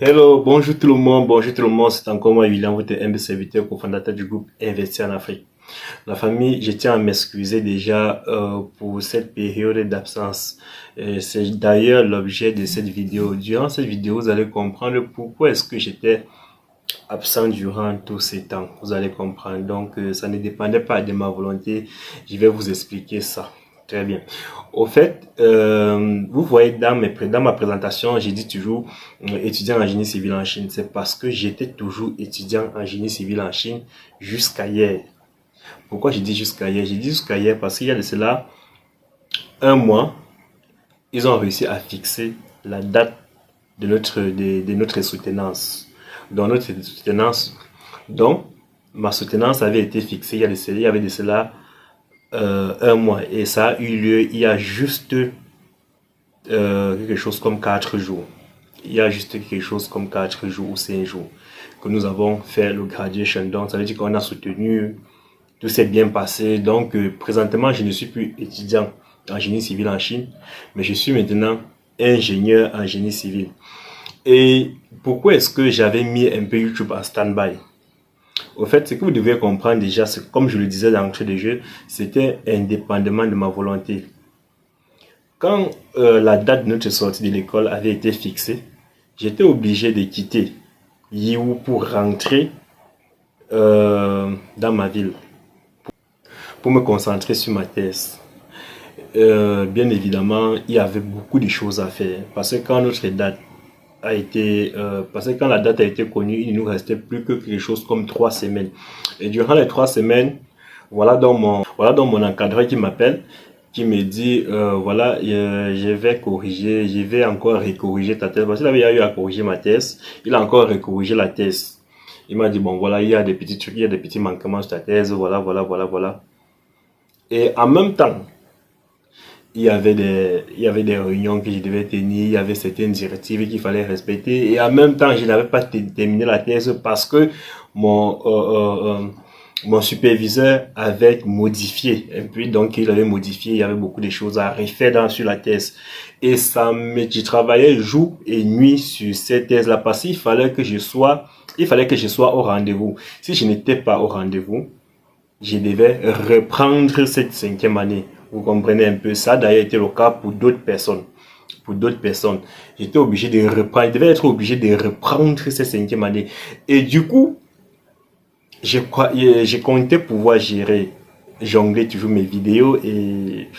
Hello, bonjour tout le monde, c'est encore moi, William, votre humble serviteur, cofondateur du groupe Investir en Afrique. La famille, je tiens à m'excuser déjà pour cette période d'absence. C'est d'ailleurs l'objet de cette vidéo. Durant cette vidéo, vous allez comprendre pourquoi est-ce que j'étais absent durant tous ces temps. Vous allez comprendre. Donc, ça ne dépendait pas de ma volonté. Je vais vous expliquer ça. Très bien. Au fait, vous voyez dans ma présentation, j'ai dit toujours étudiant en génie civil en Chine. C'est parce que j'étais toujours étudiant en génie civil en Chine jusqu'à hier. Pourquoi j'ai dit jusqu'à hier? J'ai dit jusqu'à hier parce qu'il y a de cela un mois, ils ont réussi à fixer la date de notre soutenance. Donc, notre soutenance, donc, ma soutenance avait été fixée il y avait de cela un mois. Et ça a eu lieu il y a juste quelque chose comme 4 jours. Il y a juste quelque chose comme 4 jours ou 5 jours que nous avons fait le graduation. Donc, ça veut dire qu'on a soutenu, tout s'est bien passé. Donc, présentement, je ne suis plus étudiant en génie civil en Chine, mais je suis maintenant ingénieur en génie civil. Et pourquoi est-ce que j'avais mis un peu YouTube en stand-by? Au fait, ce que vous devez comprendre déjà, c'est comme je le disais dans l'entrée de jeu, c'était indépendamment de ma volonté. Quand la date de notre sortie de l'école avait été fixée, j'étais obligé de quitter Yiwu pour rentrer dans ma ville, pour me concentrer sur ma thèse. Bien évidemment, il y avait beaucoup de choses à faire, parce que quand notre date parce que quand la date a été connue, il ne nous restait plus que quelque chose comme 3 semaines. Et durant les 3 semaines, voilà donc mon encadreur qui m'appelle, qui me dit, voilà, je vais encore recorriger ta thèse. Parce qu'il avait eu à corriger ma thèse, il a encore recorrigé la thèse. Il m'a dit, bon, voilà, il y a des petits trucs, il y a des petits manquements sur ta thèse, voilà. Et en même temps, il y avait des réunions que je devais tenir, il y avait certaines directives qu'il fallait respecter. Et en même temps, je n'avais pas terminé la thèse parce que mon superviseur avait modifié un peu. Donc, il avait modifié, il y avait beaucoup de choses à refaire sur la thèse. Et je travaillais jour et nuit sur cette thèse-là parce qu'il fallait que je sois au rendez-vous. Si je n'étais pas au rendez-vous, je devais reprendre cette 5e année. Vous comprenez un peu ça. D'ailleurs, été le cas pour d'autres personnes. J'étais obligé de reprendre, je devais être obligé de reprendre cette 5e année. Et du coup, je comptais pouvoir jongler toujours mes vidéos et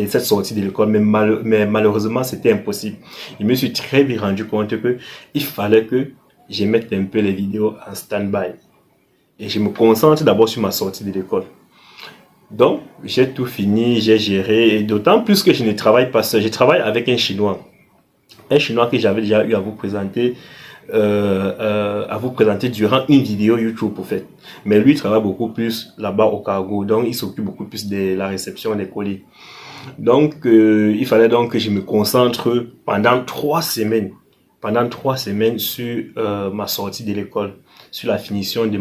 cette sortie de l'école. Mais malheureusement, c'était impossible. Je me suis très vite rendu compte que il fallait que je mette un peu les vidéos en stand-by. Et je me concentre d'abord sur ma sortie de l'école. Donc, j'ai tout fini, j'ai géré, et d'autant plus que je ne travaille pas seul. Je travaille avec un Chinois. Un Chinois que j'avais déjà eu à vous présenter durant une vidéo YouTube, en fait. Mais lui, il travaille beaucoup plus là-bas au cargo. Donc, il s'occupe beaucoup plus de la réception des colis. Donc, il fallait donc que je me concentre pendant 3 semaines. Sur ma sortie de l'école, sur la finition de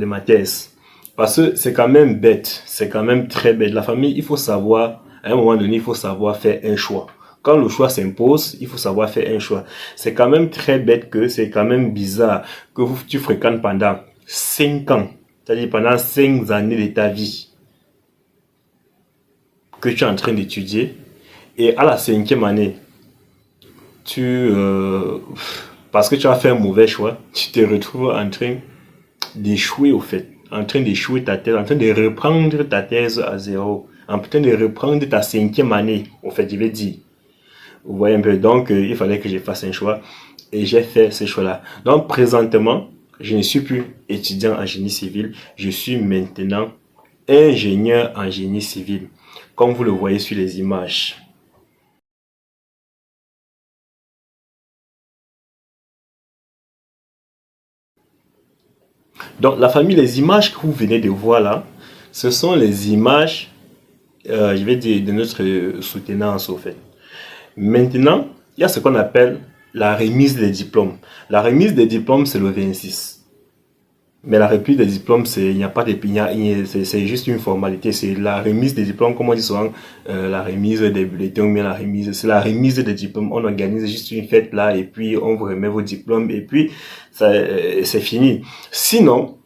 ma thèse. Parce que c'est quand même bête, c'est quand même très bête. La famille, il faut savoir, à un moment donné, il faut savoir faire un choix. Quand le choix s'impose, il faut savoir faire un choix. C'est quand même très bête c'est quand même bizarre que tu fréquentes pendant 5 ans, c'est-à-dire pendant 5 années de ta vie, que tu es en train d'étudier, et à la 5e année, parce que tu as fait un mauvais choix, tu te retrouves en train d'échouer au fait, en train d'échouer ta thèse, en train de reprendre ta thèse à zéro, en train de reprendre ta 5e année, au fait, je vais dire. Vous voyez un peu, donc il fallait que je fasse un choix et j'ai fait ce choix-là. Donc présentement, je ne suis plus étudiant en génie civil, je suis maintenant ingénieur en génie civil, comme vous le voyez sur les images. Donc la famille, les images que vous venez de voir là, ce sont les images, je vais dire, de notre soutenance au fait. Maintenant, il y a ce qu'on appelle la remise des diplômes. La remise des diplômes, c'est le 26. Mais la remise des diplômes, il n'y a pas de, c'est juste une formalité. C'est la remise des diplômes, comme on dit souvent, la remise des bulletins ou bien la remise, c'est la remise des diplômes. On organise juste une fête là et puis on vous remet vos diplômes et puis c'est fini. Sinon,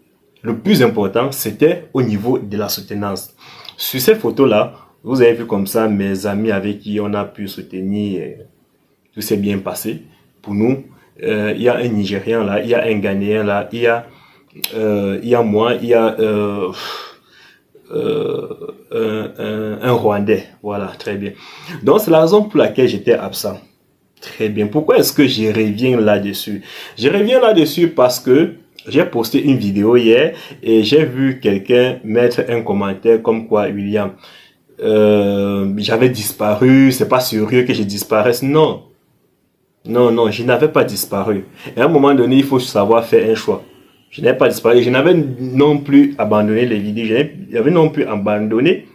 le plus important, c'était au niveau de la soutenance. Sur ces photos-là, vous avez vu comme ça mes amis avec qui on a pu soutenir, tout s'est bien passé. Pour nous, il y a un Nigérian là, il y a un Ghanéen là, il y a moi, il y a un Rwandais. Voilà, très bien. Donc, c'est la raison pour laquelle j'étais absent. Très bien. Pourquoi est-ce que je reviens là-dessus? Je reviens là-dessus parce que j'ai posté une vidéo hier et j'ai vu quelqu'un mettre un commentaire comme quoi, William, j'avais disparu, c'est pas sérieux que je disparaisse. Non. Non, non, je n'avais pas disparu. Et à un moment donné, il faut savoir faire un choix. Je n'avais pas disparu. Je n'avais non plus abandonné les vidéos. J'avais non plus abandonné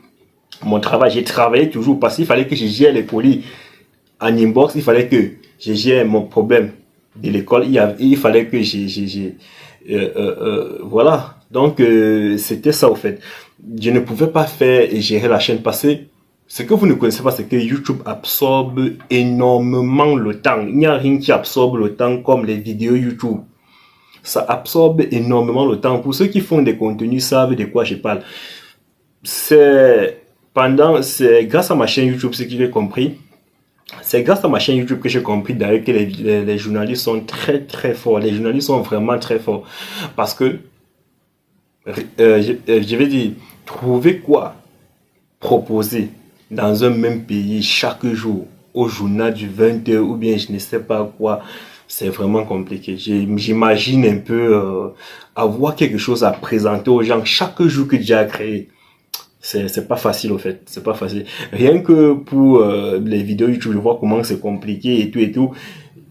mon travail. J'ai travaillé toujours parce qu'il fallait que je gère les colis en inbox. Il fallait que je gère mon problème de l'école. Il fallait que voilà. Donc, c'était ça au fait. Je ne pouvais pas faire et gérer la chaîne parce que ce que vous ne connaissez pas, c'est que YouTube absorbe énormément le temps. Il n'y a rien qui absorbe le temps comme les vidéos YouTube. Ça absorbe énormément le temps. Pour ceux qui font des contenus savent de quoi je parle. C'est grâce à ma chaîne YouTube, ce que j'ai compris. C'est grâce à ma chaîne YouTube que j'ai compris d'ailleurs que les journalistes sont très très forts. Les journalistes sont vraiment très forts. Parce que, je vais dire, trouver quoi proposer dans un même pays chaque jour au journal du 20h ou bien je ne sais pas quoi, c'est vraiment compliqué. J'imagine un peu avoir quelque chose à présenter aux gens chaque jour que j'ai à créer. C'est pas facile au fait, c'est pas facile. Rien que pour les vidéos YouTube, je vois comment c'est compliqué et tout et tout.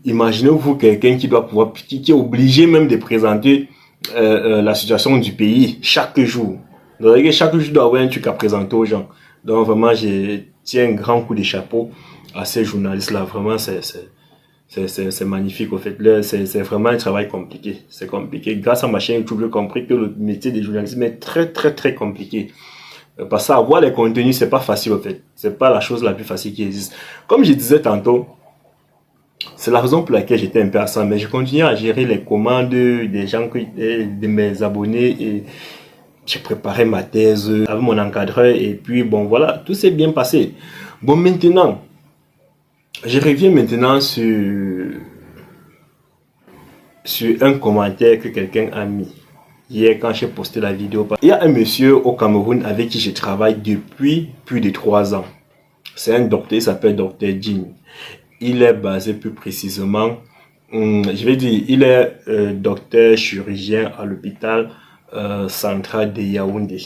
Imaginez-vous quelqu'un qui doit pouvoir, qui est obligé même de présenter la situation du pays chaque jour. Donc chaque jour, je dois avoir un truc à présenter aux gens. Donc vraiment, je tiens un grand coup de chapeau à ces journalistes-là. Vraiment, c'est magnifique au fait. C'est vraiment un travail compliqué. C'est compliqué. Grâce à ma chaîne YouTube, j'ai compris que le métier des journalistes est très très très compliqué. Parce que avoir les contenus, c'est pas facile au fait. C'est pas la chose la plus facile qui existe. Comme je disais tantôt, c'est la raison pour laquelle j'étais un peu absent. Mais je continue à gérer les commandes des gens, de mes abonnés et j'ai préparé ma thèse avec mon encadreur et puis bon voilà, tout s'est bien passé. Bon maintenant, je reviens maintenant sur un commentaire que quelqu'un a mis hier quand j'ai posté la vidéo. Il y a un monsieur au Cameroun avec qui je travaille depuis plus de 3 ans. C'est un docteur, il s'appelle Docteur Jean. Il est basé plus précisément, je vais dire, il est docteur chirurgien à l'hôpital central de Yaoundé.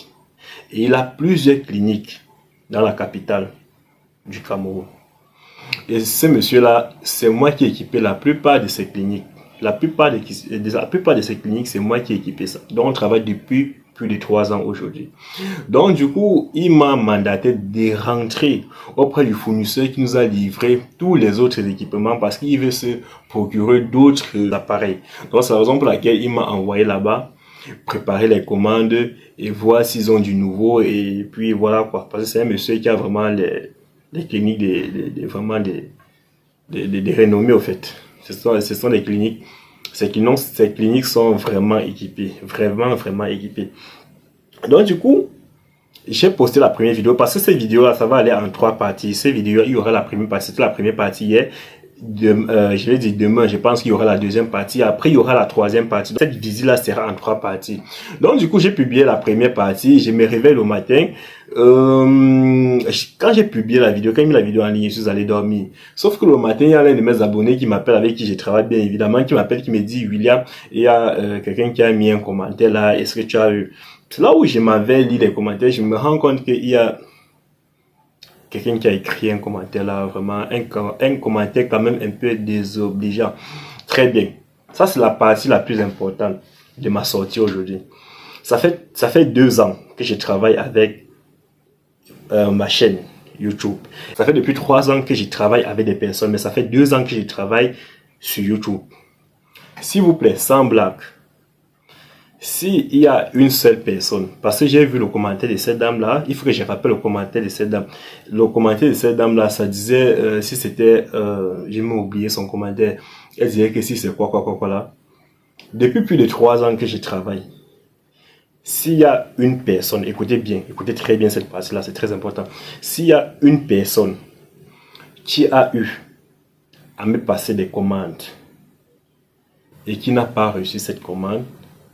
Et il a plusieurs cliniques dans la capitale du Cameroun. Et ce monsieur-là, c'est moi qui ai équipé la plupart de ces cliniques. La plupart de ces cliniques, c'est moi qui ai équipé ça. Donc, on travaille depuis plus de 3 ans aujourd'hui. Donc, du coup, il m'a mandaté de rentrer auprès du fournisseur qui nous a livré tous les autres équipements parce qu'il veut se procurer d'autres appareils. Donc, c'est la raison pour laquelle il m'a envoyé là-bas, préparer les commandes et voir s'ils ont du nouveau. Et puis, voilà quoi. Parce que c'est un monsieur qui a vraiment les cliniques vraiment des renommées au fait. Ce sont des cliniques. Ces cliniques sont vraiment équipées. Vraiment, vraiment équipées. Donc, du coup, j'ai posté la première vidéo parce que cette vidéo-là, ça va aller en 3 parties. Cette vidéo, il y aura la première partie. C'était la première partie hier. Je vais dire demain, je pense qu'il y aura la deuxième partie. Après, il y aura la troisième partie. Donc, cette visite-là sera en 3 parties. Donc, du coup, j'ai publié la première partie. Je me réveille le matin. Quand j'ai publié la vidéo, quand j'ai mis la vidéo en ligne, je suis allé dormir. Sauf que le matin, il y a l'un de mes abonnés qui m'appelle, avec qui je travaille bien évidemment, qui m'appelle, qui me dit, William, il y a quelqu'un qui a mis un commentaire là. Est-ce que tu as vu? C'est là où je m'avais lu les commentaires. Je me rends compte qu'il y a quelqu'un qui a écrit un commentaire là, vraiment, un commentaire quand même un peu désobligeant. Très bien. Ça, c'est la partie la plus importante de ma sortie aujourd'hui. Ça fait 2 ans que je travaille avec ma chaîne YouTube. Ça fait depuis 3 ans que je travaille avec des personnes, mais ça fait 2 ans que je travaille sur YouTube. S'il vous plaît, sans blague, S'il y a une seule personne, parce que j'ai vu le commentaire de cette dame-là, il faut que je rappelle le commentaire de cette dame. Le commentaire de cette dame-là, ça disait, si c'était, j'ai même oublié son commentaire, elle disait que si c'est quoi là. Depuis plus de 3 ans que je travaille, s'il y a une personne, écoutez bien, écoutez très bien cette partie-là, c'est très important. S'il y a une personne qui a eu à me passer des commandes et qui n'a pas reçu cette commande,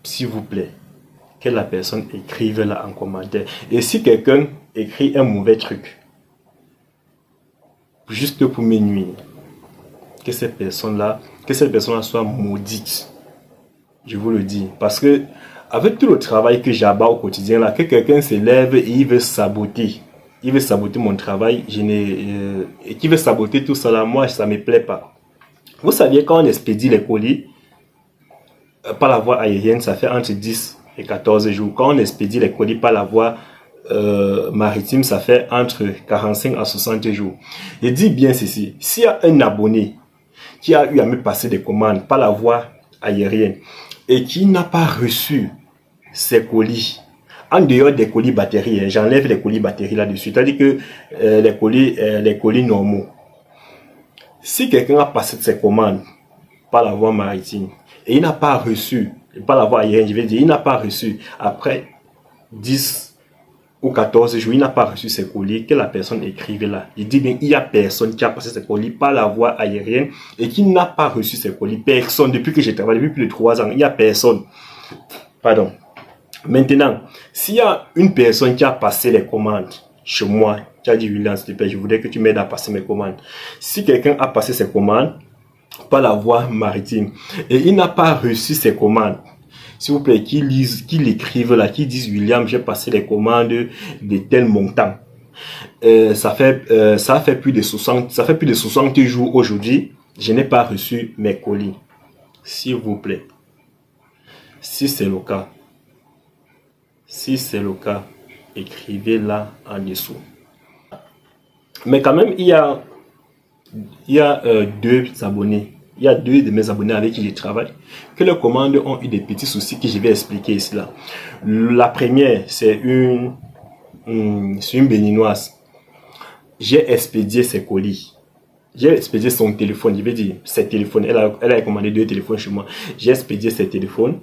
s'il vous plaît, que la personne écrive là en commentaire. Et si quelqu'un écrit un mauvais truc, juste pour me nuire, que cette personne-là soit maudite. Je vous le dis. Parce que, avec tout le travail que j'abats au quotidien, là, que quelqu'un se lève et il veut saboter. Il veut saboter mon travail. Et qui veut saboter tout ça là, moi, ça ne me plaît pas. Vous saviez, quand on expédie les colis, par la voie aérienne, ça fait entre 10 et 14 jours. Quand on expédie les colis par la voie maritime, ça fait entre 45 à 60 jours. Je dis bien ceci, s'il y a un abonné qui a eu à me passer des commandes par la voie aérienne et qui n'a pas reçu ses colis, en dehors des colis batteries, j'enlève les colis batteries là-dessus, c'est-à-dire que les colis normaux. Si quelqu'un a passé ses commandes par la voie maritime et il n'a pas reçu, par la voie aérienne, je vais dire, il n'a pas reçu après 10 ou 14 jours, il n'a pas reçu ses colis, que la personne écrive là. Il dit bien, il y a personne qui a passé ses colis par la voie aérienne et qui n'a pas reçu ses colis. Personne, depuis que j'ai travaillé, depuis plus de 3 ans, il n'y a personne. Pardon. Maintenant, s'il y a une personne qui a passé les commandes chez moi, qui a dit, William, s'il te plaît, je voudrais que tu m'aides à passer mes commandes. Si quelqu'un a passé ses commandes par la voie maritime et il n'a pas reçu ses commandes, s'il vous plaît, qu'il écrive là, qu'il dise, William, j'ai passé les commandes de tel montant. Ça fait plus de 60 jours aujourd'hui, je n'ai pas reçu mes colis. S'il vous plaît, si c'est le cas, écrivez là en dessous. Mais quand même, il y a 2 abonnés. Il y a 2 de mes abonnés avec qui je travaille, que leurs commandes ont eu des petits soucis que je vais expliquer ici là. La première, c'est une béninoise. J'ai expédié ses colis. J'ai expédié son téléphone, je vais dire ses téléphones. Elle a commandé 2 téléphones chez moi. J'ai expédié ses téléphones.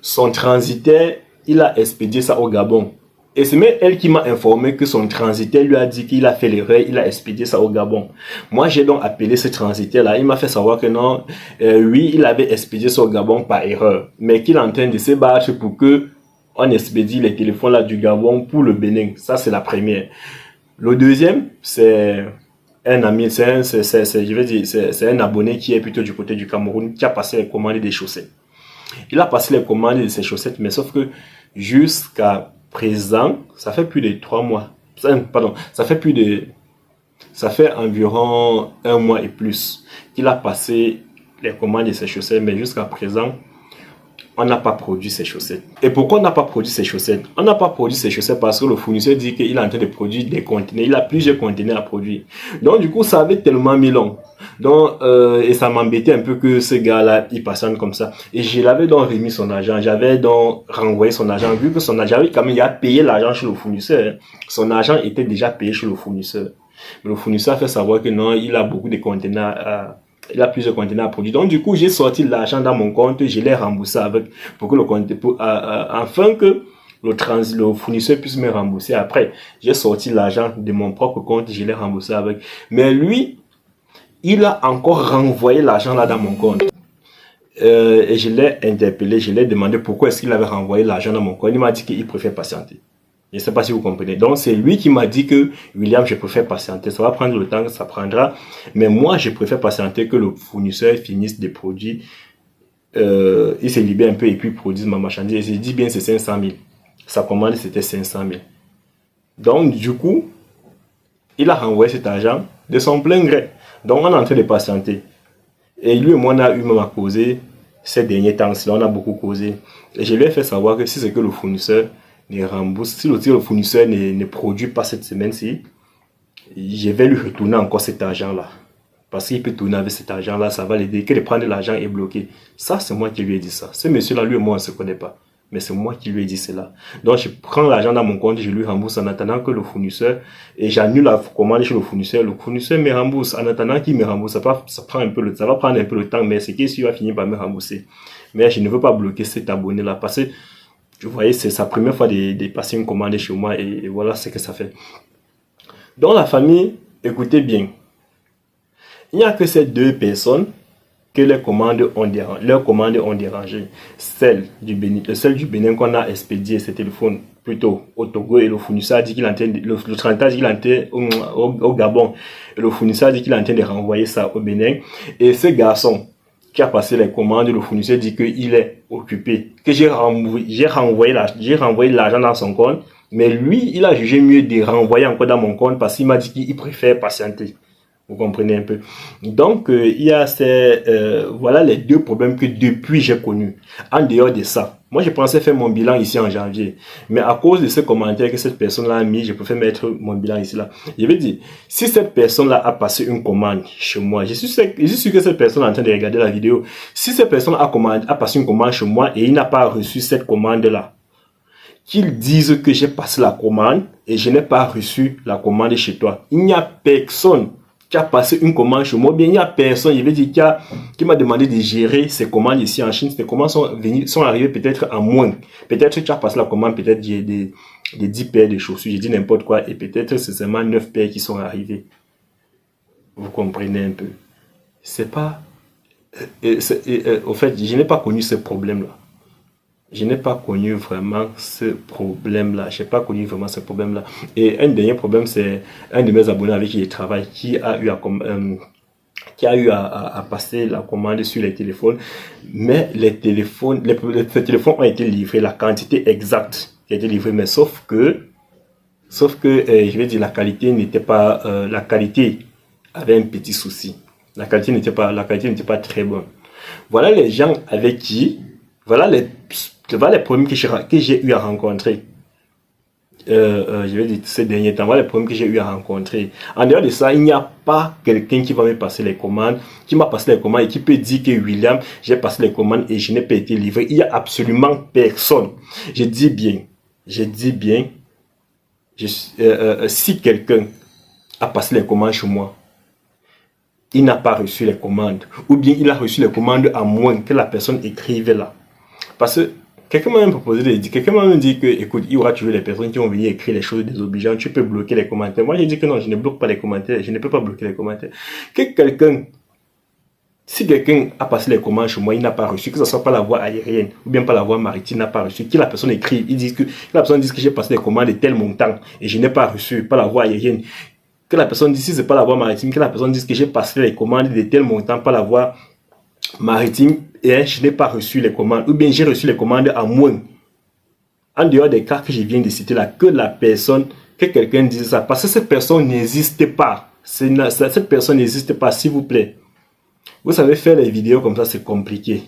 Son transitaire, il a expédié ça au Gabon. Et c'est même elle qui m'a informé que son transitaire lui a dit qu'il a fait l'erreur, il a expédié ça au Gabon. Moi, j'ai donc appelé ce transitaire-là. Il m'a fait savoir que non, oui, il avait expédié ça au Gabon par erreur. Mais qu'il est en train de se battre pour que on expédie les téléphones là du Gabon pour le Bénin. Ça, c'est la première. Le deuxième, c'est un ami, c'est un abonné qui est plutôt du côté du Cameroun, qui a passé les commandes des chaussettes. Il a passé les commandes de ses chaussettes, mais sauf que jusqu'à présent, ça fait plus de 3 mois. Pardon, ça fait environ 1 mois et plus qu'il a passé les commandes de ses chaussettes, mais jusqu'à présent, on n'a pas produit ces chaussettes. Et pourquoi on n'a pas produit ces chaussettes? On n'a pas produit ces chaussettes parce que le fournisseur dit qu'il est en train de produire des conteneurs. Il a plusieurs conteneurs à produire. Donc du coup, ça avait tellement mis long. Donc, et ça m'embêtait un peu que ce gars-là, il patiente comme ça. Et je l'avais donc remis son argent. J'avais donc renvoyé son argent. Vu que son argent, quand même, il a payé l'argent chez le fournisseur. Son argent était déjà payé chez le fournisseur. Mais le fournisseur a fait savoir que non, il a beaucoup de conteneurs il a plusieurs conteneurs à produire. Donc, du coup, j'ai sorti l'argent dans mon compte, je l'ai remboursé avec, pour que le compte, afin que le fournisseur puisse me rembourser. Après, j'ai sorti l'argent de mon propre compte, je l'ai remboursé avec. Mais lui, il a encore renvoyé l'argent là dans mon compte. Et je l'ai interpellé, je l'ai demandé pourquoi est-ce qu'il avait renvoyé l'argent dans mon compte. Il m'a dit qu'il préfère patienter. Je ne sais pas si vous comprenez. Donc, c'est lui qui m'a dit que, William, je préfère patienter. Ça va prendre le temps que ça prendra. Mais moi, je préfère patienter que le fournisseur finisse des produits. Il se libère un peu et puis produise ma marchandise. Et je dis bien, c'est 500 000. Sa commande, c'était 500 000. Donc, du coup, il a renvoyé cet argent de son plein gré. Donc, on est en train de patienter. Et lui et moi, on a eu même à causer ces derniers temps. On a beaucoup causé. Et je lui ai fait savoir que si c'est que le fournisseur ne rembourse, si le fournisseur ne produit pas cette semaine-ci, je vais lui retourner encore cet argent-là. Parce qu'il peut tourner avec cet argent-là, ça va l'aider. Que de prendre l'argent est bloqué. Ça, c'est moi qui lui ai dit ça. Ce monsieur-là, lui et moi, on ne se connaît pas. Mais c'est moi qui lui ai dit cela. Donc, je prends l'argent dans mon compte, je lui rembourse en attendant que le fournisseur, et j'annule la commande chez le fournisseur me rembourse. En attendant qu'il me rembourse, ça va prendre un peu de temps, mais c'est qu'il va finir par me rembourser. Mais je ne veux pas bloquer cet abonné-là parce que, vous voyez, c'est sa première fois de passer une commande chez moi et voilà ce que ça fait. Dans la famille, écoutez bien. Il n'y a que ces deux personnes que leurs commandes ont dérangé. Celle du Bénin qu'on a expédié ce téléphone plutôt au Togo et le fournisseur a dit qu'il entend le transporteur dit qu'il entend au Gabon et le fournisseur a dit qu'il est en train de renvoyer ça au Bénin. Et ce garçon qui a passé les commandes, le fournisseur dit qu'il est occupé, que j'ai renvoyé l'argent dans son compte, mais lui il a jugé mieux de renvoyer encore dans mon compte parce qu'il m'a dit qu'il préfère patienter. Vous comprenez un peu. Donc, il y a voilà les deux problèmes que depuis j'ai connus. En dehors de ça, moi je pensais faire mon bilan ici en janvier. Mais à cause de ce commentaire que cette personne-là a mis, je préfère mettre mon bilan ici là. Je vais dire, si cette personne-là a passé une commande chez moi, je suis sûr que cette personne est en train de regarder la vidéo. Si cette personne a passé une commande chez moi et il n'a pas reçu cette commande-là, qu'ils disent que j'ai passé la commande et je n'ai pas reçu la commande chez toi. Il n'y a personne qui a passé une commande chez moi, bien il y a personne, je vais dire, qui m'a demandé de gérer ces commandes ici en Chine. Ces commandes sont arrivées peut-être en moins. Peut-être que tu as passé la commande, peut-être des 10 paires de chaussures, j'ai dit n'importe quoi, et peut-être c'est seulement 9 paires qui sont arrivées. Vous comprenez un peu. C'est pas... au fait, je n'ai pas connu ce problème-là. Je n'ai pas connu vraiment ce problème-là. Je n'ai pas connu vraiment ce problème-là. Et un dernier problème, c'est un de mes abonnés avec qui je travaille qui a eu à passer la commande sur les téléphones. Mais les téléphones ont été livrés, la quantité exacte qui a été livrée. Mais sauf que je vais dire, la qualité n'était pas, la qualité avait un petit souci. La qualité n'était pas très bonne. Voilà les gens avec qui, voilà les problèmes que j'ai eu à rencontrer. Je vais dire ces derniers temps, voilà les problèmes que j'ai eu à rencontrer. En dehors de ça, il n'y a pas quelqu'un qui va me passer les commandes, qui m'a passé les commandes et qui peut dire que William, j'ai passé les commandes et je n'ai pas été livré. Il n'y a absolument personne. Je dis bien, si quelqu'un a passé les commandes chez moi, il n'a pas reçu les commandes, ou bien il a reçu les commandes à moins que la personne écrive là. Parce que quelqu'un m'a même proposé de dire, quelqu'un m'a même dit que, écoute, il y aura toujours les personnes qui vont venir écrire les choses désobligeantes, tu peux bloquer les commentaires. Moi, j'ai dit que non, je ne bloque pas les commentaires, je ne peux pas bloquer les commentaires. Si quelqu'un a passé les commandes chez moi, il n'a pas reçu, que ce soit par la voie aérienne ou bien par la voie maritime, n'a pas reçu, que la personne écrit, la personne dit que j'ai passé les commandes de tel montant et je n'ai pas reçu par la voie aérienne. Que la personne dise, si c'est pas la voie maritime, que la personne dise que j'ai passé les commandes de tel montant par la voie maritime et je n'ai pas reçu les commandes, ou bien j'ai reçu les commandes à moins. En dehors des cas que je viens de citer là, que quelqu'un dise ça, parce que cette personne n'existe pas. Cette personne n'existe pas, s'il vous plaît. Vous savez, faire les vidéos comme ça, c'est compliqué.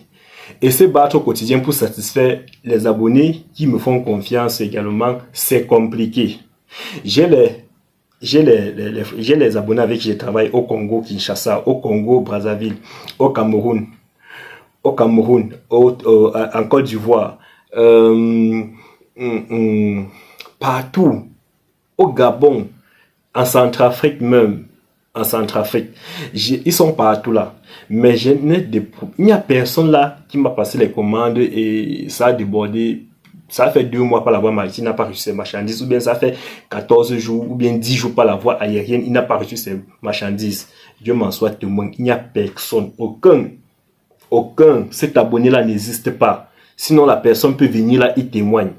Et se battre au quotidien pour satisfaire les abonnés qui me font confiance également, c'est compliqué. J'ai les abonnés avec qui je travaille au Congo, Kinshasa, au Congo, Brazzaville, au Cameroun, en Côte d'Ivoire, partout, au Gabon, en Centrafrique même, ils sont partout là. Mais il n'y a personne là qui m'a passé les commandes et ça a débordé. Ça fait 2 mois par la voie maritime, il n'a pas reçu ses marchandises, ou bien ça fait 14 jours, ou bien 10 jours par la voie aérienne, il n'a pas reçu ses marchandises. Dieu m'en soit témoin, il n'y a personne, aucun, cet abonné-là n'existe pas. Sinon, la personne peut venir là, il témoigne.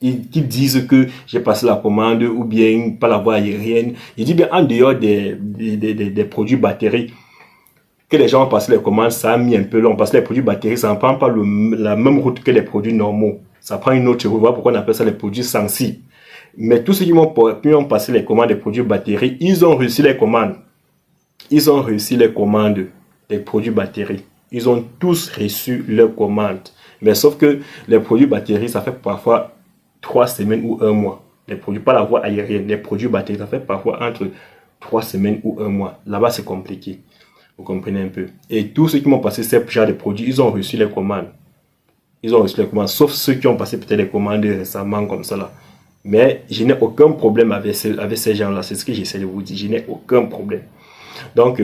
Ils disent que j'ai passé la commande, ou bien par la voie aérienne. Il dit bien en dehors des produits batteries, que les gens ont passé les commandes, ça a mis un peu long, parce que les produits batteries, ça ne prend pas la même route que les produits normaux. Ça prend une autre route. Voilà pourquoi on appelle ça les produits sensibles. Mais tous ceux qui ont passé les commandes des produits batteries, ils ont reçu les commandes. Ils ont reçu les commandes des produits batteries. Ils ont tous reçu leurs commandes. Mais sauf que les produits batteries, ça fait parfois 3 semaines ou 1 mois. Les produits, pas la voie aérienne, les produits batteries, ça fait parfois entre 3 semaines ou 1 mois. Là-bas, c'est compliqué. Vous comprenez un peu. Et tous ceux qui m'ont passé ces genre de produits, ils ont reçu les commandes. Ils ont reçu les commandes, sauf ceux qui ont passé peut-être les commandes récemment comme ça là. Mais je n'ai aucun problème avec ces gens-là. C'est ce que j'essaie de vous dire. Je n'ai aucun problème. Donc,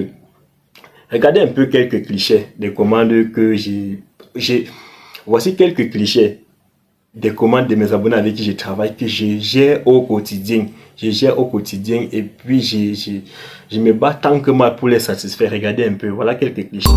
regardez un peu quelques clichés des commandes que j'ai. Voici quelques clichés des commandes de mes abonnés avec qui je travaille, que je gère au quotidien. Je gère au quotidien et puis je me bats tant que mal pour les satisfaire. Regardez un peu. Voilà quelques clichés.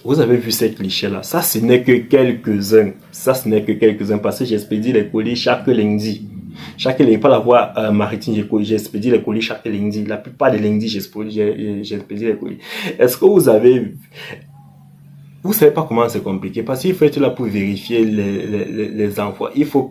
Vous avez vu ces clichés-là. Ça, ce n'est que quelques-uns. Ça, ce n'est que quelques-uns parce que j'expédie les colis chaque lundi. Chaque lundi, pas la voie maritime, j'expédie les colis chaque lundi. La plupart des lundis, j'expédie les colis. Est-ce que vous avez... Vous savez pas comment c'est compliqué parce qu'il faut être là pour vérifier les envois. Il faut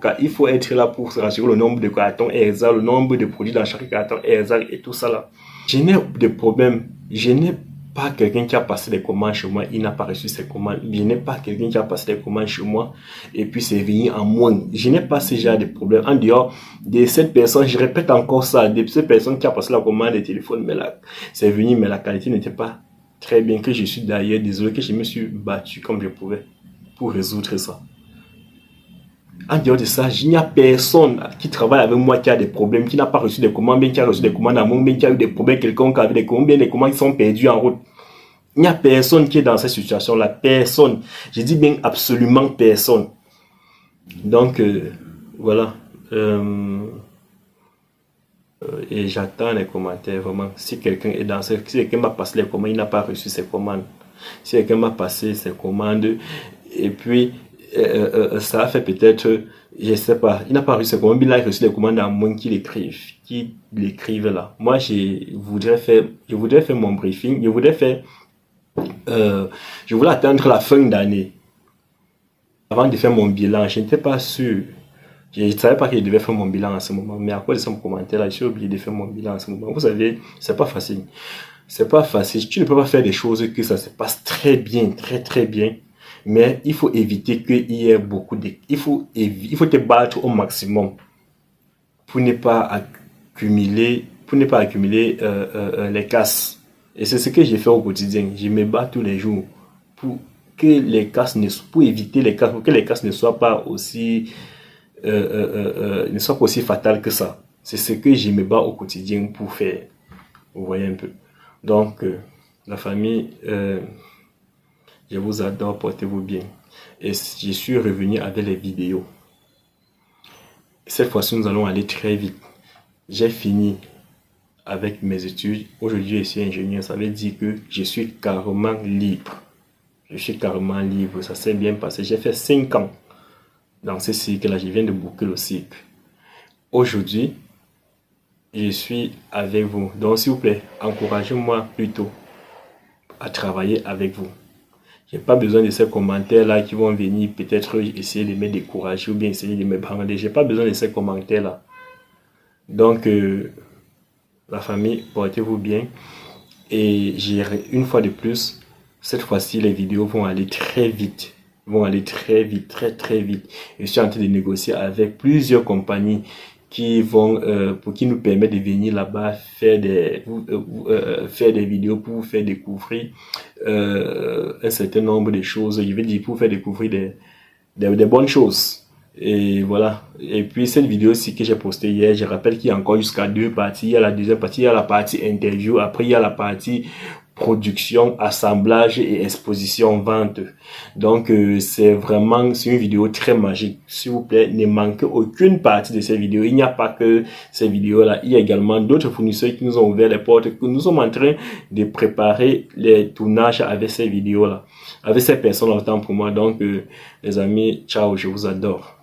être là pour se rassurer le nombre de cartons exact, le nombre de produits dans chaque carton exact et tout ça là. Je n'ai de problème. Je n'ai pas quelqu'un qui a passé des commandes chez moi, il n'a pas reçu ses commandes. Je n'ai pas quelqu'un qui a passé des commandes chez moi et puis c'est venu en moins. Je n'ai pas ce genre de problème. En dehors de cette personne, je répète encore ça, de cette personne qui a passé la commande de téléphone, mais là, c'est venu, mais la qualité n'était pas très bien, que je suis d'ailleurs désolé, que je me suis battu comme je pouvais pour résoudre ça. En dehors de ça, il n'y a personne qui travaille avec moi qui a des problèmes, qui n'a pas reçu des commandes, bien qui a reçu des commandes à moi, bien qui a eu des problèmes, quelqu'un qui avait des commandes, bien des commandes qui sont perdues en route. Il n'y a personne qui est dans cette situation-là, personne. Je dis bien absolument personne. Donc, voilà. Et j'attends les commentaires, vraiment. Si quelqu'un est dans si quelqu'un m'a passé les commandes, il n'a pas reçu ses commandes. Si quelqu'un m'a passé ses commandes, et puis, ça a fait peut-être, je sais pas, il n'a pas reçu ses commandes, il a reçu les commandes à moins qu'il l'écrive là. Moi, je voudrais faire mon briefing, je voulais atteindre la fin d'année. Avant de faire mon bilan, je n'étais pas sûr. Je ne savais pas que je devais faire mon bilan en ce moment. Mais à cause de son commentaire là, j'ai oublié de faire mon bilan en ce moment. Vous savez, c'est pas facile. C'est pas facile. Tu ne peux pas faire des choses que ça se passe très bien, très bien. Mais il faut éviter qu'il y ait beaucoup de... Il faut te battre au maximum pour ne pas accumuler, les casses. Et c'est ce que j'ai fait au quotidien. Je me bats tous les jours pour que les casses pour éviter les casses, pour que les casses ne soient pas aussi fatales que ça. C'est ce que je me bats au quotidien pour faire. Vous voyez un peu. Donc, la famille, je vous adore, portez-vous bien. Et je suis revenu avec les vidéos. Cette fois-ci, nous allons aller très vite. J'ai fini avec mes études. Aujourd'hui, je suis ingénieur. Ça veut dire que je suis carrément libre. Je suis carrément libre. Ça s'est bien passé. J'ai fait 5 ans dans ce cycle-là. Je viens de boucler le cycle. Aujourd'hui, je suis avec vous. Donc s'il vous plaît, encouragez-moi plutôt à travailler avec vous. J'ai pas besoin de ces commentaires-là qui vont venir peut-être essayer de me décourager ou bien essayer de me brander. J'ai pas besoin de ces commentaires-là. Donc, la famille, portez-vous bien. Et j'irai une fois de plus, cette fois-ci, les vidéos vont aller très vite. Vont aller très vite, très vite. Je suis en train de négocier avec plusieurs compagnies qui vont, pour qui nous permettent de venir là-bas faire des vidéos pour vous faire découvrir un certain nombre de choses. Je veux dire, pour vous faire découvrir des bonnes choses. Et voilà. Et puis cette vidéo-ci que j'ai postée hier, je rappelle qu'il y a encore jusqu'à 2 parties. Il y a la deuxième partie, il y a la partie interview. Après, il y a la partie production, assemblage et exposition vente. Donc c'est une vidéo très magique. S'il vous plaît, ne manquez aucune partie de cette vidéo. Il n'y a pas que ces vidéos-là, il y a également d'autres fournisseurs qui nous ont ouvert les portes, que nous sommes en train de préparer les tournages avec ces vidéos-là, avec ces personnes autant pour moi. Donc les amis, ciao, je vous adore.